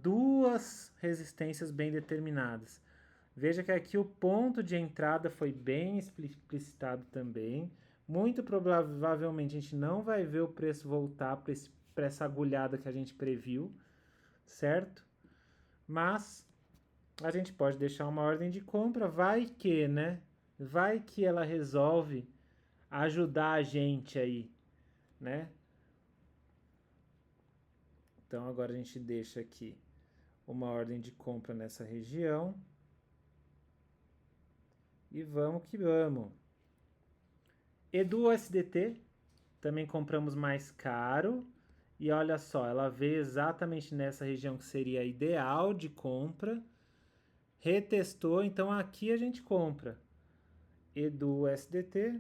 duas resistências bem determinadas. Veja que aqui o ponto de entrada foi bem explicitado também. Muito provavelmente a gente não vai ver o preço voltar para essa agulhada que a gente previu, certo? Mas a gente pode deixar uma ordem de compra, vai que, né? Vai que ela resolve ajudar a gente aí, né? Então agora a gente deixa aqui uma ordem de compra nessa região. E vamos que vamos. Edu USDT, também compramos mais caro. E olha só, ela veio exatamente nessa região que seria ideal de compra. Retestou, então aqui a gente compra. Edu USDT.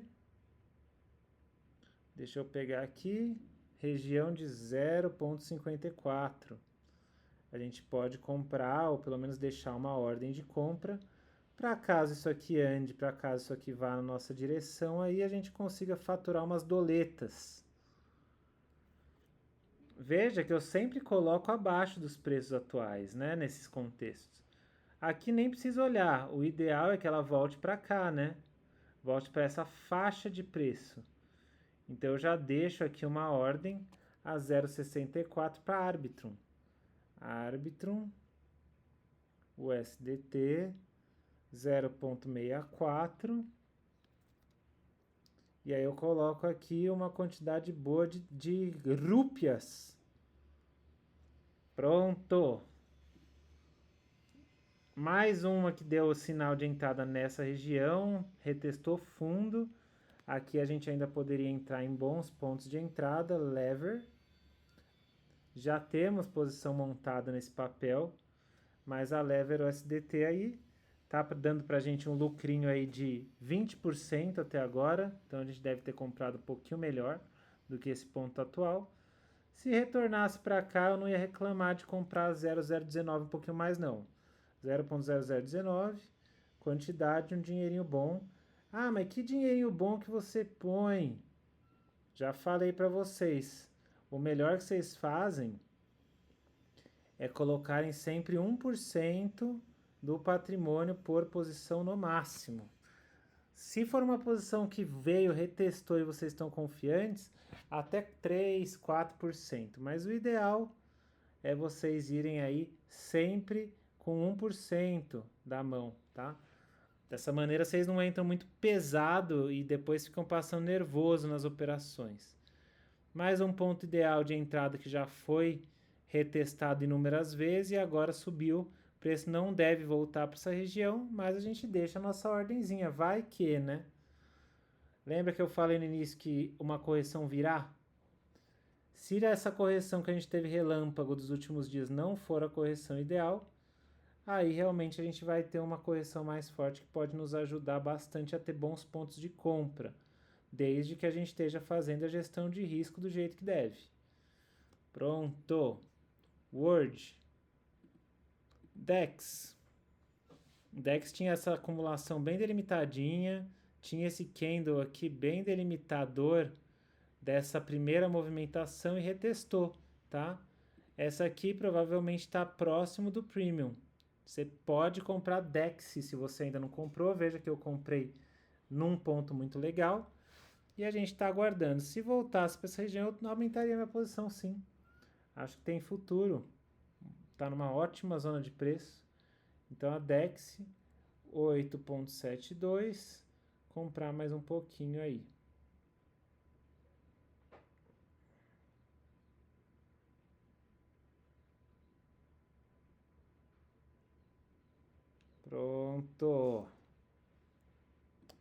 Deixa eu pegar aqui. Região de 0,54. A gente pode comprar, ou pelo menos deixar uma ordem de compra. Para caso isso aqui ande, para caso isso aqui vá na nossa direção, aí a gente consiga faturar umas doletas. Veja que eu sempre coloco abaixo dos preços atuais, né, nesses contextos. Aqui nem precisa olhar, o ideal é que ela volte para cá, né? Volte para essa faixa de preço. Então eu já deixo aqui uma ordem a 0,64 para Arbitrum. Arbitrum, USDT, 0,64. E aí eu coloco aqui uma quantidade boa de rúpias. Pronto! Mais uma que deu o sinal de entrada nessa região, retestou fundo. Aqui a gente ainda poderia entrar em bons pontos de entrada, lever. Já temos posição montada nesse papel, mas a lever USDT aí tá dando pra gente um lucrinho aí de 20% até agora, então a gente deve ter comprado um pouquinho melhor do que esse ponto atual. Se retornasse para cá, eu não ia reclamar de comprar 0,019 um pouquinho mais não. 0,0019, quantidade, um dinheirinho bom. Ah, mas que dinheirinho bom que você põe? Já falei para vocês. O melhor que vocês fazem é colocarem sempre 1% do patrimônio por posição no máximo. Se for uma posição que veio, retestou e vocês estão confiantes, até 3, 4%. Mas o ideal é vocês irem aí sempre com 1% da mão, tá? Dessa maneira vocês não entram muito pesado e depois ficam passando nervoso nas operações. Mais um ponto ideal de entrada que já foi retestado inúmeras vezes e agora subiu. O preço não deve voltar para essa região, mas a gente deixa a nossa ordenzinha. Vai que, né? Lembra que eu falei no início que uma correção virá? Se essa correção que a gente teve relâmpago dos últimos dias não for a correção ideal, aí realmente a gente vai ter uma correção mais forte que pode nos ajudar bastante a ter bons pontos de compra, desde que a gente esteja fazendo a gestão de risco do jeito que deve. Pronto. Word. DEX. DEX tinha essa acumulação bem delimitadinha, tinha esse candle aqui bem delimitador dessa primeira movimentação e retestou, tá? Essa aqui provavelmente está próximo do Premium. Você pode comprar DEX se você ainda não comprou. Veja que eu comprei num ponto muito legal. E a gente está aguardando. Se voltasse para essa região, eu aumentaria minha posição sim. Acho que tem futuro. Está numa ótima zona de preço. Então a DEX 8,72. Comprar mais um pouquinho aí. Pronto.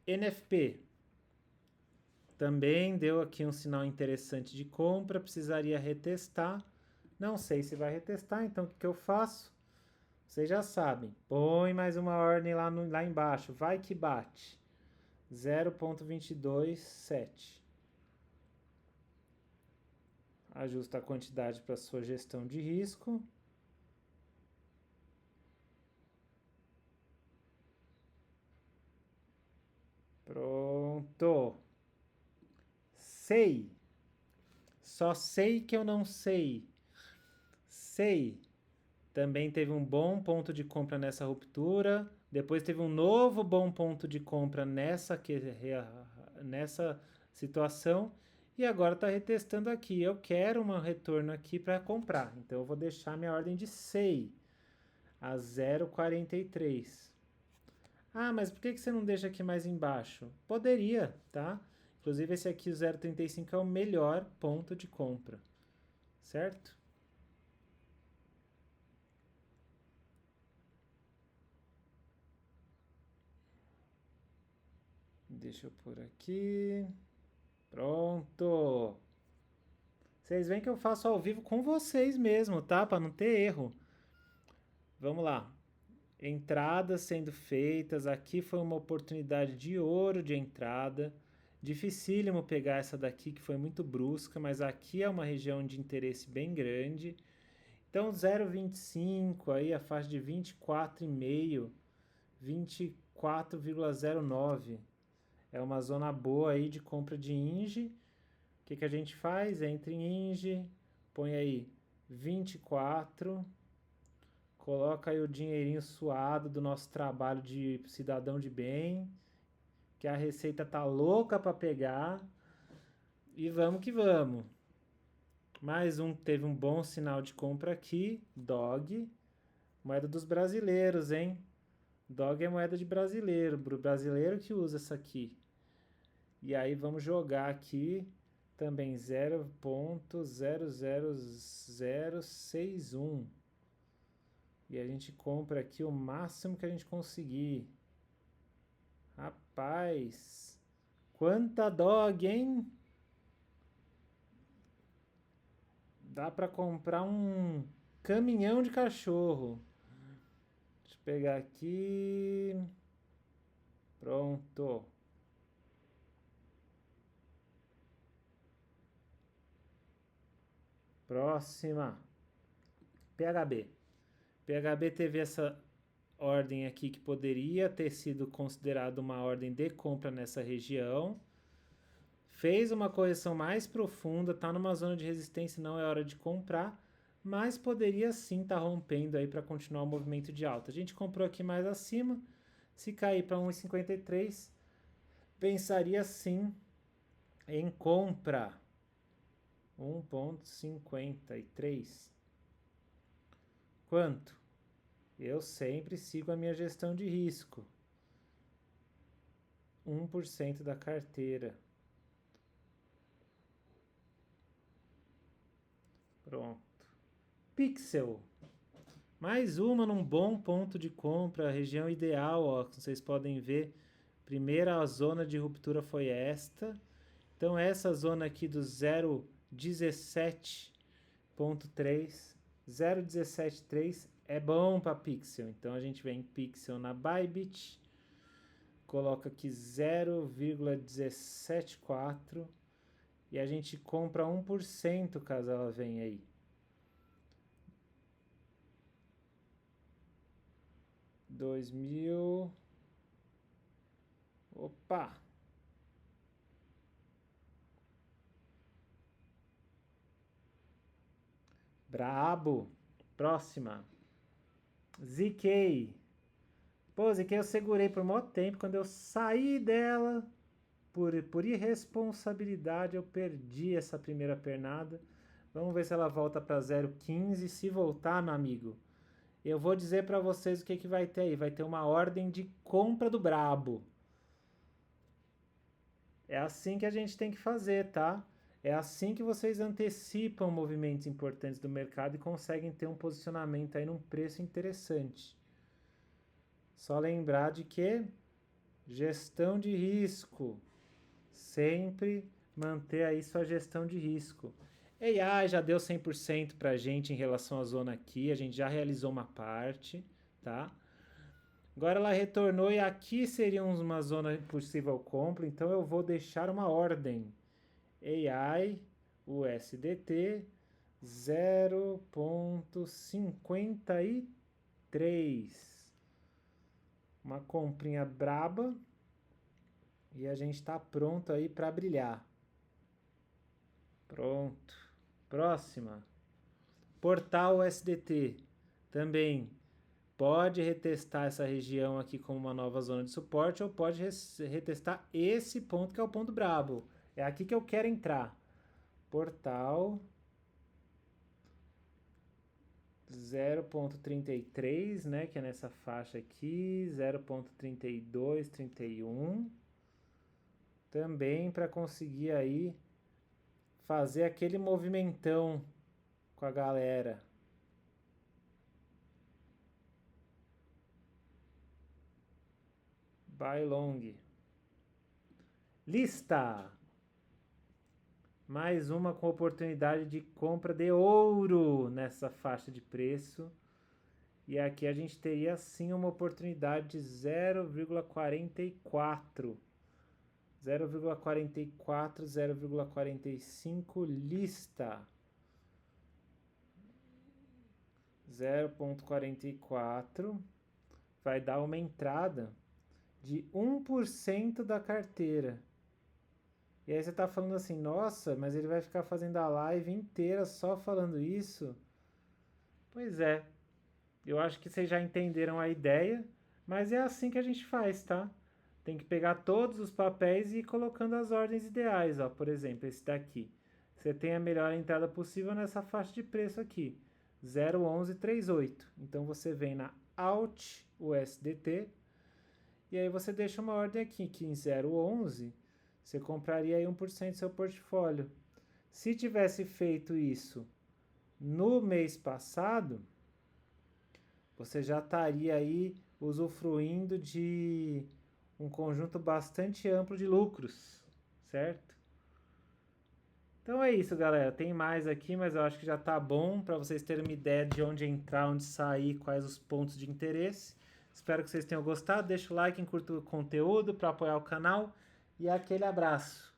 NFP. Também deu aqui um sinal interessante de compra. Precisaria retestar. Não sei se vai retestar, então o que eu faço? Vocês já sabem. Põe mais uma ordem lá embaixo. Vai que bate. 0,227. Ajusta a quantidade para sua gestão de risco. sei. Só sei que eu não sei. Sei. Também teve um bom ponto de compra nessa ruptura. Depois teve um novo bom ponto de compra nessa situação. E agora está retestando aqui. Eu quero um retorno aqui para comprar. Então eu vou deixar minha ordem de SEI a 0,43. Ah, mas por que você não deixa aqui mais embaixo? Poderia, tá? Inclusive esse aqui, o 0,35, é o melhor ponto de compra. Certo? Deixa eu pôr aqui. Pronto. Vocês veem que eu faço ao vivo com vocês mesmo, tá? Para não ter erro. Vamos lá. Entradas sendo feitas. Aqui foi uma oportunidade de ouro de entrada. Dificílimo pegar essa daqui, que foi muito brusca, mas aqui é uma região de interesse bem grande. Então 0,25, aí a faixa de 24,5, 24,09. É uma zona boa aí de compra de INGE. O que a gente faz? Entra em INGE, põe aí 24, coloca aí o dinheirinho suado do nosso trabalho de cidadão de bem, que a Receita tá louca para pegar, e vamos que vamos. Mais um teve um bom sinal de compra aqui, DOG, moeda dos brasileiros, hein? DOG é moeda de brasileiro, brasileiro que usa essa aqui. E aí vamos jogar aqui também 0,00061. E a gente compra aqui o máximo que a gente conseguir. Rapaz, quanta dog, hein? Dá para comprar um caminhão de cachorro. Deixa eu pegar aqui. Pronto. Próxima. PHB. PHB teve essa ordem aqui que poderia ter sido considerada uma ordem de compra nessa região. Fez uma correção mais profunda, está numa zona de resistência, não é hora de comprar, mas poderia sim estar rompendo aí para continuar o movimento de alta. A gente comprou aqui mais acima, se cair para 1,53, pensaria sim em compra. 1,53. Quanto? Eu sempre sigo a minha gestão de risco. 1% da carteira. Pronto. Pixel. Mais uma num bom ponto de compra, região ideal, ó, vocês podem ver. Primeira zona de ruptura foi esta. Então essa zona aqui do 0,17.3, 0,173 é bom para Pixel. Então a gente vem em Pixel na Bybit, coloca aqui 0,174 e a gente compra 1% caso ela venha aí. Opa! Brabo! Próxima. ZK. Pô, ZK eu segurei por muito tempo. Quando eu saí dela, por irresponsabilidade, eu perdi essa primeira pernada. Vamos ver se ela volta para 0,15. Se voltar, meu amigo, eu vou dizer para vocês o que vai ter aí. Vai ter uma ordem de compra do brabo. É assim que a gente tem que fazer, tá? É assim que vocês antecipam movimentos importantes do mercado e conseguem ter um posicionamento aí num preço interessante. Só lembrar de que gestão de risco. Sempre manter aí sua gestão de risco. AI já deu 100% para a gente em relação à zona aqui. A gente já realizou uma parte, tá? Agora ela retornou e aqui seria uma zona possível compra. Então eu vou deixar uma ordem. AI, USDT, 0,53. Uma comprinha braba. E a gente está pronto aí para brilhar. Pronto. Próxima. Portal USDT. Também pode retestar essa região aqui como uma nova zona de suporte ou pode retestar esse ponto que é o ponto brabo. É aqui que eu quero entrar. Portal 0.33, né, que é nessa faixa aqui, 0.32, 31. Também para conseguir aí fazer aquele movimentão com a galera. Buy long. Lista. Mais uma com oportunidade de compra de ouro nessa faixa de preço. E aqui a gente teria sim uma oportunidade de 0,44. 0,44, 0,45 lista. 0,44 vai dar uma entrada de 1% da carteira. E aí você tá falando assim, nossa, mas ele vai ficar fazendo a live inteira só falando isso? Pois é, eu acho que vocês já entenderam a ideia, mas é assim que a gente faz, tá? Tem que pegar todos os papéis e ir colocando as ordens ideais, ó. Por exemplo, esse daqui. Você tem a melhor entrada possível nessa faixa de preço aqui, 0,1138. Então você vem na Alt USDT e aí você deixa uma ordem aqui que em 0,11 você compraria aí 1% do seu portfólio. Se tivesse feito isso no mês passado, você já estaria aí usufruindo de um conjunto bastante amplo de lucros, certo? Então é isso, galera. Tem mais aqui, mas eu acho que já tá bom para vocês terem uma ideia de onde entrar, onde sair, quais os pontos de interesse. Espero que vocês tenham gostado. Deixa o like, curta o conteúdo para apoiar o canal e aquele abraço.